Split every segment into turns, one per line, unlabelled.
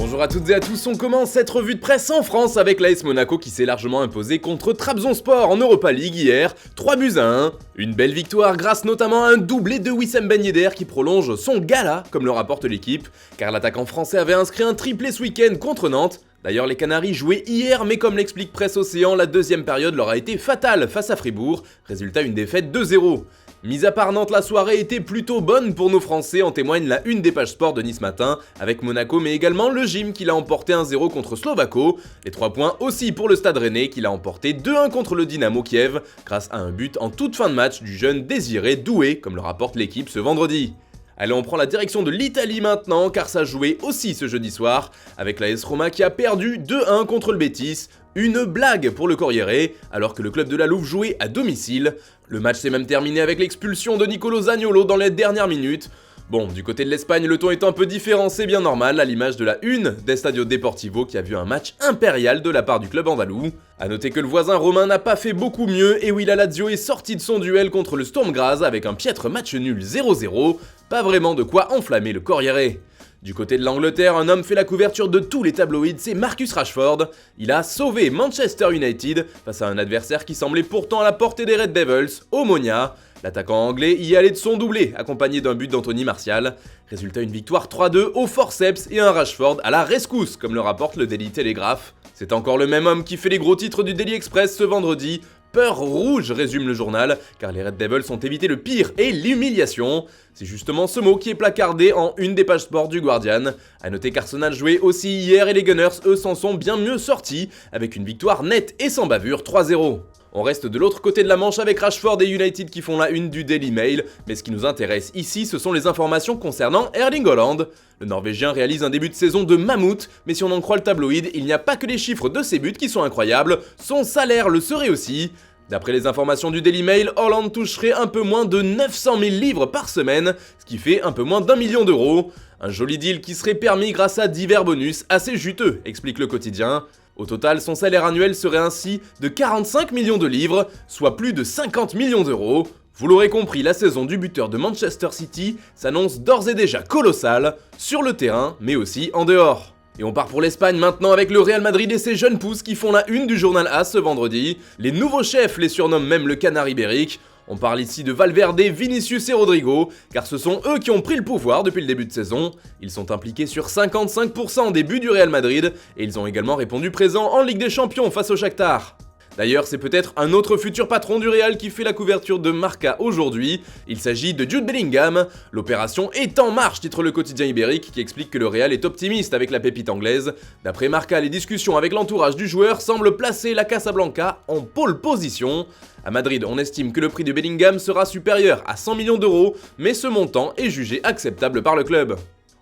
Bonjour à toutes et à tous, on commence cette revue de presse en France avec l'AS Monaco qui s'est largement imposé contre Trabzonspor en Europa League hier, 3-1. Une belle victoire grâce notamment à un doublé de Wissam Ben Yedder qui prolonge son gala, comme le rapporte l'équipe, car l'attaquant français avait inscrit un triplé ce week-end contre Nantes. D'ailleurs, les Canaries jouaient hier, mais comme l'explique Presse Océan, la deuxième période leur a été fatale face à Fribourg, résultat une défaite 2-0. Mis à part Nantes, la soirée était plutôt bonne pour nos Français, en témoigne la une des pages sport de Nice Matin, avec Monaco mais également le Gym qui l'a emporté 1-0 contre Slovako. Les 3 points aussi pour le Stade Rennais qui l'a emporté 2-1 contre le Dynamo Kiev, grâce à un but en toute fin de match du jeune Désiré Doué, comme le rapporte l'équipe ce vendredi. Allez, on prend la direction de l'Italie maintenant, car ça jouait aussi ce jeudi soir, avec l'AS Roma qui a perdu 2-1 contre le Betis. Une blague pour le Corriere, alors que le club de la Louve jouait à domicile. Le match s'est même terminé avec l'expulsion de Nicolo Zaniolo dans les dernières minutes. Bon, du côté de l'Espagne, le ton est un peu différent, c'est bien normal, à l'image de la une d'Estadio Deportivo qui a vu un match impérial de la part du club andalou. A noter que le voisin romain n'a pas fait beaucoup mieux et Will Lazio est sorti de son duel contre le Sturm Graz avec un piètre match nul 0-0, pas vraiment de quoi enflammer le Corriere. Du côté de l'Angleterre, un homme fait la couverture de tous les tabloïds, c'est Marcus Rashford. Il a sauvé Manchester United face à un adversaire qui semblait pourtant à la portée des Red Devils, Omonia. L'attaquant anglais y allait de son doublé, accompagné d'un but d'Anthony Martial. Résultat, une victoire 3-2 au forceps et un Rashford à la rescousse, comme le rapporte le Daily Telegraph. C'est encore le même homme qui fait les gros titres du Daily Express ce vendredi. Peur rouge, résume le journal, car les Red Devils ont évité le pire et l'humiliation. C'est justement ce mot qui est placardé en une des pages sport du Guardian. A noter qu'Arsenal jouait aussi hier et les Gunners, eux, s'en sont bien mieux sortis, avec une victoire nette et sans bavure 3-0. On reste de l'autre côté de la Manche avec Rashford et United qui font la une du Daily Mail, mais ce qui nous intéresse ici, ce sont les informations concernant Erling Haaland. Le Norvégien réalise un début de saison de mammouth, mais si on en croit le tabloïd, il n'y a pas que les chiffres de ses buts qui sont incroyables, son salaire le serait aussi. D'après les informations du Daily Mail, Haaland toucherait un peu moins de 900 000 livres par semaine, ce qui fait un peu moins d'1 million d'euros. Un joli deal qui serait permis grâce à divers bonus assez juteux, explique le quotidien. Au total, son salaire annuel serait ainsi de 45 millions de livres, soit plus de 50 millions d'euros. Vous l'aurez compris, la saison du buteur de Manchester City s'annonce d'ores et déjà colossale, sur le terrain, mais aussi en dehors. Et on part pour l'Espagne maintenant avec le Real Madrid et ses jeunes pousses qui font la une du journal AS ce vendredi. Les nouveaux chefs les surnomment même le canard ibérique. On parle ici de Valverde, Vinicius et Rodrigo, car ce sont eux qui ont pris le pouvoir depuis le début de saison. Ils sont impliqués sur 55% des buts du Real Madrid, et ils ont également répondu présents en Ligue des Champions face au Shakhtar. D'ailleurs, c'est peut-être un autre futur patron du Real qui fait la couverture de Marca aujourd'hui. Il s'agit de Jude Bellingham. L'opération est en marche, titre le quotidien ibérique qui explique que le Real est optimiste avec la pépite anglaise. D'après Marca, les discussions avec l'entourage du joueur semblent placer la Casablanca en pole position. À Madrid, on estime que le prix de Bellingham sera supérieur à 100 millions d'euros, mais ce montant est jugé acceptable par le club.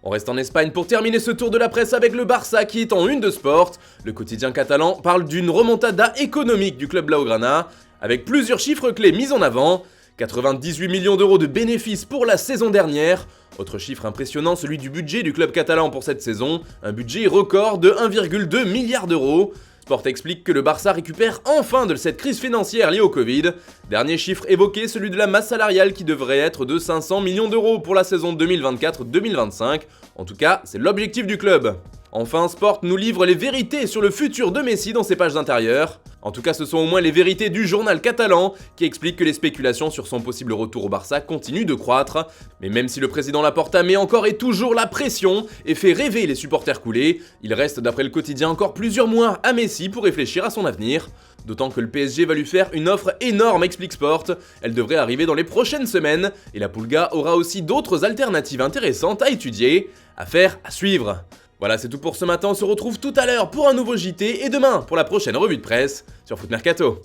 On reste en Espagne pour terminer ce tour de la presse avec le Barça qui est en une de sport. Le quotidien catalan parle d'une remontada économique du club blaugrana, avec plusieurs chiffres clés mis en avant. 98 millions d'euros de bénéfices pour la saison dernière. Autre chiffre impressionnant, celui du budget du club catalan pour cette saison, un budget record de 1,2 milliard d'euros. Sport explique que le Barça récupère enfin de cette crise financière liée au Covid. Dernier chiffre évoqué, celui de la masse salariale qui devrait être de 500 millions d'euros pour la saison 2024-2025. En tout cas, c'est l'objectif du club. Enfin, Sport nous livre les vérités sur le futur de Messi dans ses pages intérieures. En tout cas, ce sont au moins les vérités du journal catalan qui explique que les spéculations sur son possible retour au Barça continuent de croître. Mais même si le président Laporta met encore et toujours la pression et fait rêver les supporters coulés, il reste d'après le quotidien encore plusieurs mois à Messi pour réfléchir à son avenir. D'autant que le PSG va lui faire une offre énorme, explique Sport. Elle devrait arriver dans les prochaines semaines et la Pulga aura aussi d'autres alternatives intéressantes à étudier. Affaire à suivre. Voilà, c'est tout pour ce matin, on se retrouve tout à l'heure pour un nouveau JT et demain pour la prochaine revue de presse sur Foot Mercato.